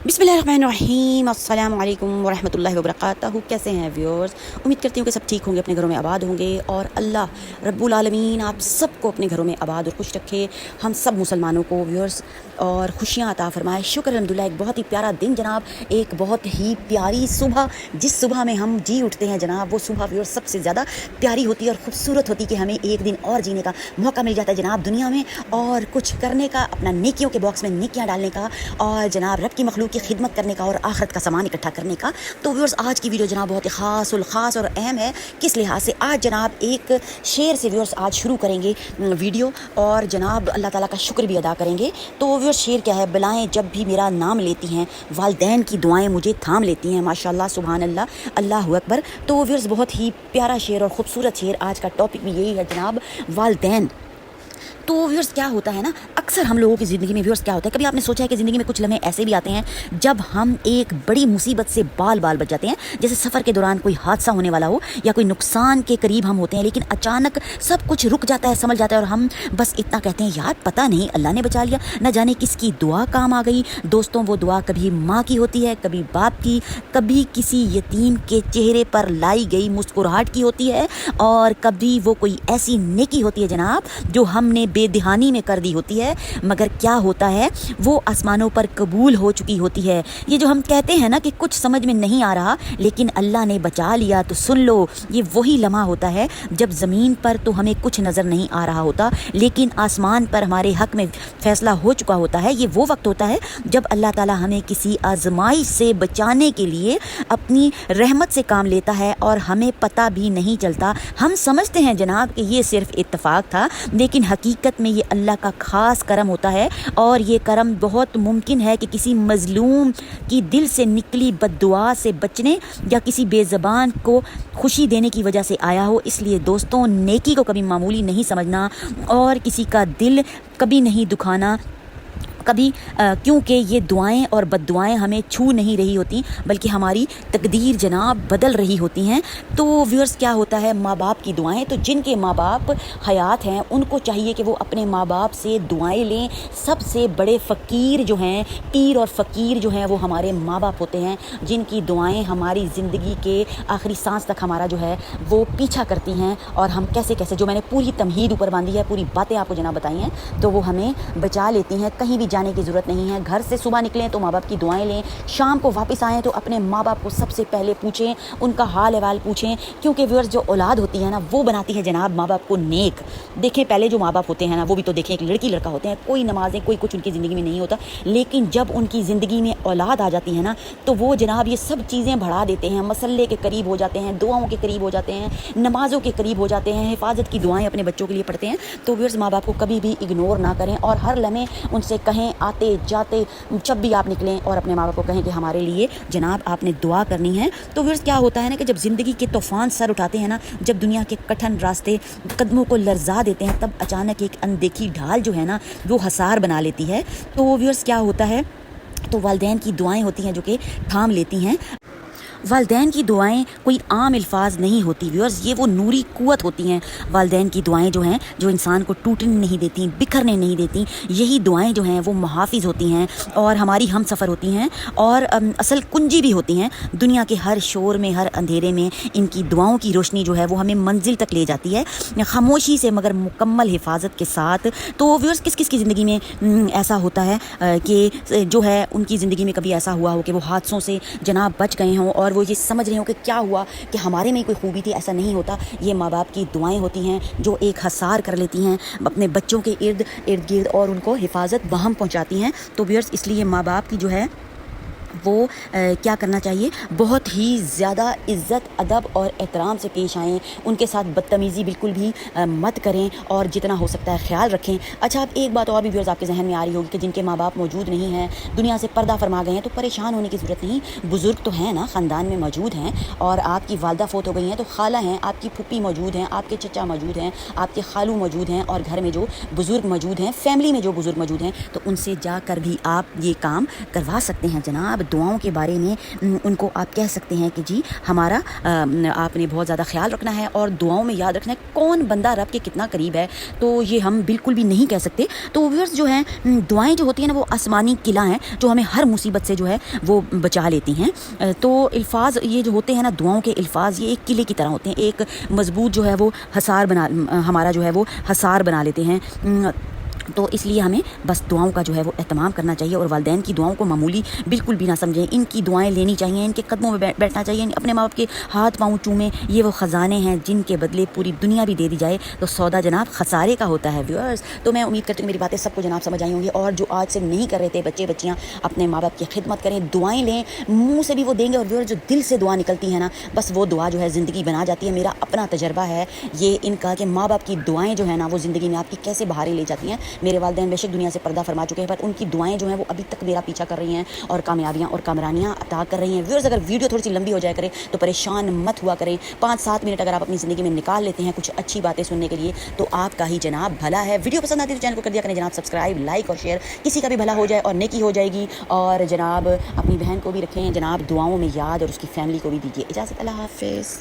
बिस्मिल्लाहिर्रहमानिर्रहीम, अस्सलामु अलैकुम वरहमतुल्लाहि वबरकातुहू। कैसे हैं व्यूअर्स? उम्मीद करती हूँ कि सब ठीक होंगे, अपने घरों में आबाद होंगे और अल्लाह रब्बुल आलमीन आप सबको अपने घरों में आबाद और खुश रखे। हम सब मुसलमानों को व्यूअर्स और खुशियाँ अता फरमाए। शुक्र अल्हम्दुलिल्लाह, एक बहुत ही प्यारा दिन जनाब, एक बहुत ही प्यारी सुबह। जिस सुबह में हम जी उठते हैं जनाब, वो सुबह व्यूअर्स सबसे ज़्यादा प्यारी होती है और ख़ूबसूरत होती है कि हमें एक दिन और जीने का मौका मिल जाता है जनाब दुनिया में, और कुछ करने का, अपना नेकियों के बॉक्स में नेकियां डालने का और जनाब रब की मखलूक की खिदमत करने का और आखिरत का सामान इकट्ठा करने का। तो व्यूअर्स आज की वीडियो जनाब बहुत ही ख़ास और अहम है। किस लिहाज से? आज जनाब एक शेर से व्यूअर्स आज शुरू करेंगे वीडियो और जनाब अल्लाह ताला का शुक्र भी अदा करेंगे। तो व्यूअर्स शेर क्या है? बलाएं जब भी मेरा नाम लेती हैं, वालदैन की दुआएं मुझे थाम लेती हैं। माशाल्लाह, सुभान अल्लाह, अल्लाहु अकबर। तो व्यूअर्स बहुत ही प्यारा शेर और ख़ूबसूरत शेर। आज का टॉपिक भी यही है जनाब, वालदैन। तो व्यूअर्स क्या होता है ना, अक्सर हम लोगों की ज़िंदगी में व्यूअर्स क्या होता है, कभी आपने सोचा है कि ज़िंदगी में कुछ लम्हे ऐसे भी आते हैं जब हम एक बड़ी मुसीबत से बाल बच जाते हैं। जैसे सफ़र के दौरान कोई हादसा होने वाला हो या कोई नुकसान के करीब हम होते हैं, लेकिन अचानक सब कुछ रुक जाता है, संभल जाता है और हम बस इतना कहते हैं, यार पता नहीं अल्लाह ने बचा लिया, न जाने किसकी दुआ काम आ गई। दोस्तों, वो दुआ कभी माँ की होती है, कभी बाप की, कभी किसी यतीम के चेहरे पर लाई गई मुस्कुराहट की होती है, और कभी वो कोई ऐसी नेकी होती है जनाब जो हमने बेदहानी में कर दी होती है, मगर क्या होता है वो आसमानों पर कबूल हो चुकी होती है। ये जो हम कहते हैं ना कि कुछ समझ में नहीं आ रहा लेकिन अल्लाह ने बचा लिया, तो सुन लो, ये वही लम्हा होता है जब ज़मीन पर तो हमें कुछ नज़र नहीं आ रहा होता लेकिन आसमान पर हमारे हक में फ़ैसला हो चुका होता है। ये वो वक्त होता है जब अल्लाह ताला हमें किसी आजमाइश से बचाने के लिए अपनी रहमत से काम लेता है और हमें पता भी नहीं चलता। हम समझते हैं जनाब कि ये सिर्फ इत्तफाक था, लेकिन हकीकत में ये अल्लाह का ख़ास करम होता है, और ये करम बहुत मुमकिन है कि किसी मज़लूम की दिल से निकली बद्दुआ से बचने या किसी बेज़बान को खुशी देने की वजह से आया हो। इसलिए दोस्तों, नेकी को कभी मामूली नहीं समझना और किसी का दिल कभी नहीं दुखाना कभी, क्योंकि ये दुआएं और बद्दुआएं हमें छू नहीं रही होती बल्कि हमारी तकदीर जनाब बदल रही होती हैं। तो व्यूअर्स क्या होता है, माँ बाप की दुआएं, तो जिनके माँ बाप हयात हैं उनको चाहिए कि वो अपने माँ बाप से दुआएं लें। सबसे बड़े फ़कीर जो हैं, पीर और फ़कीर जो हैं, वो हमारे माँ बाप होते हैं, जिनकी दुआएं हमारी ज़िंदगी के आखिरी सांस तक हमारा जो है वो पीछा करती हैं। और हम कैसे कैसे, जो मैंने पूरी तमहीद ऊपर बांधी है, पूरी बातें आपको जनाब बताई हैं, तो वो हमें बचा लेती हैं। कहीं भी जाने की ज़रूरत नहीं है, घर से सुबह निकलें तो माँ बाप की दुआएं लें, शाम को वापस आएँ तो अपने माँ बाप को सबसे पहले पूछें, उनका हाल अहवाल पूछें, क्योंकि व्यूअर्स जो औलाद होती है ना, वो बनाती है जनाब माँ बाप को नेक। देखें, पहले जो माँ बाप होते हैं ना, वो भी तो देखें, एक लड़की लड़का होते हैं, कोई नमाजें कोई कुछ उनकी ज़िंदगी में नहीं होता, लेकिन जब उनकी ज़िंदगी में औलाद आ जाती है ना, तो वो जनाब ये सब चीज़ें बढ़ा देते हैं, मसल्ले के करीब हो जाते हैं, दुआओं के करीब हो जाते हैं, नमाज़ों के करीब हो जाते हैं, हिफाजत की दुआएँ अपने बच्चों के लिए पढ़ते हैं। तो व्यूअर्स, माँ बाप को कभी भी इग्नोर ना करें और हर लम्हे उनसे कहें, आते जाते जब भी आप निकलें, और अपने माँ बाप को कहें कि हमारे लिए जनाब आपने दुआ करनी है। तो व्यूअर्स क्या होता है ना कि जब ज़िंदगी के तूफ़ान सर उठाते हैं ना, जब दुनिया के कठिन रास्ते कदमों को लर्जा देते हैं, तब अचानक एक अनदेखी ढाल जो है ना, वो हसार बना लेती है। तो व्यूअर्स क्या होता है, तो वालिदैन की दुआएं होती हैं जो कि थाम लेती हैं। वालिदैन की दुआएं कोई आम अल्फाज नहीं होती व्यूअर्स, ये वो नूरी क़ुव्वत होती हैं। वालिदैन की दुआएं जो हैं, जो इंसान को टूटने नहीं देती, बिखरने नहीं देती, यही दुआएं जो हैं वो मुहाफ़िज़ होती हैं और हमारी हम सफ़र होती हैं और असल कुंजी भी होती हैं। दुनिया के हर शोर में, हर अंधेरे में इनकी दुआओं की रोशनी जो है वो हमें मंजिल तक ले जाती है, खामोशी से मगर मुकम्मल हिफाजत के साथ। तो व्यूअर्स, किस किस की ज़िंदगी में ऐसा होता है कि जो है उनकी ज़िंदगी में कभी ऐसा हुआ हो कि वो हादसों से जनाब बच गए हों और वो ये समझ रहे हो कि क्या हुआ, कि हमारे में कोई खूबी थी। ऐसा नहीं होता, ये माँ बाप की दुआएं होती हैं जो एक हसार कर लेती हैं अपने बच्चों के इर्द गिर्द और उनको हिफाजत वहम पहुँचाती हैं। तो व्यूअर्स, इसलिए माँ बाप की जो है वो क्या करना चाहिए, बहुत ही ज़्यादा इज़्ज़त, अदब और एहतराम से पेश आएँ, उनके साथ बदतमीज़ी बिल्कुल भी मत करें और जितना हो सकता है ख्याल रखें। अच्छा, अब एक बात और भी व्यूअर्स आपके जहन में आ रही होगी कि जिनके माँ बाप मौजूद नहीं हैं, दुनिया से पर्दा फरमा गए हैं, तो परेशान होने की ज़रूरत नहीं। बुज़ुर्ग तो हैं ना, ख़ानदान में मौजूद हैं, और आपकी वालदा फ़ौत हो गई हैं तो खाला हैं, आपकी फूफी मौजूद हैं, आपके चचा मौजूद हैं, आपके खालू मौजूद हैं, और घर में जो बुज़ुर्ग मौजूद हैं, फैमिली में जो बुज़ुर्ग मौजूद हैं, तो उनसे जाकर भी आप ये काम करवा सकते हैं जनाब। دعاؤں کے بارے میں ان کو آپ کہہ سکتے ہیں کہ جی ہمارا آپ نے بہت زیادہ خیال رکھنا ہے اور دعاؤں میں یاد رکھنا ہے کون بندہ رب کے کتنا قریب ہے، تو یہ ہم بالکل بھی نہیں کہہ سکتے۔ تو ویورز جو ہیں دعائیں جو ہوتی ہیں نا وہ آسمانی قلعہ ہیں جو ہمیں ہر مصیبت سے جو ہے وہ بچا لیتی ہیں۔ تو الفاظ یہ جو ہوتے ہیں نا دعاؤں کے الفاظ یہ ایک قلعے کی طرح ہوتے ہیں، ایک مضبوط جو ہے وہ ہمارا جو ہے وہ حصار بنا لیتے ہیں۔ تو اس لیے ہمیں بس دعاؤں کا جو ہے وہ اہتمام کرنا چاہیے اور والدین کی دعاؤں کو معمولی بالکل بھی نہ سمجھیں، ان کی دعائیں لینی چاہیے، ان کے قدموں میں بیٹھنا چاہیے، اپنے ماں باپ کے ہاتھ پاؤں چومیں، یہ وہ خزانے ہیں جن کے بدلے پوری دنیا بھی دے دی جائے تو سودا جناب خسارے کا ہوتا ہے ویورز۔ تو میں امید کرتی ہوں میری باتیں سب کو جناب سمجھ آئی ہوں گی، اور جو آج سے نہیں کر رہے تھے بچے بچیاں اپنے ماں باپ کی خدمت کریں، دعائیں لیں، منہ سے بھی وہ دیں گے، اور ویورز جو دل سے دعا نکلتی ہے نا بس وہ دعا جو ہے زندگی بنا جاتی ہے۔ میرا اپنا تجربہ ہے یہ ان کا کہ ماں باپ کی دعائیں جو ہے نا وہ زندگی میں آپ کی کیسے بہاریں لے جاتی ہیں۔ میرے والدین بے شک دنیا سے پردہ فرما چکے ہیں، پر ان کی دعائیں جو ہیں وہ ابھی تک میرا پیچھا کر رہی ہیں اور کامیابیاں اور کامرانیاں عطا کر رہی ہیں۔ ویورز اگر ویڈیو تھوڑی سی لمبی ہو جائے کرے تو پریشان مت ہوا کریں، 5-7 منٹ اگر آپ اپنی زندگی میں نکال لیتے ہیں کچھ اچھی باتیں سننے کے لیے تو آپ کا ہی جناب بھلا ہے۔ ویڈیو پسند آتی ہے تو چینل کو کر دیا کریں جناب سبسکرائب، لائک اور شیئر، کسی کا بھی بھلا ہو جائے اور نیکی ہو جائے گی۔ اور جناب اپنی بہن کو بھی رکھیں جناب دعاؤں میں یاد اور اس کی فیملی کو بھی دیجیے اجازت۔ اللہ حافظ۔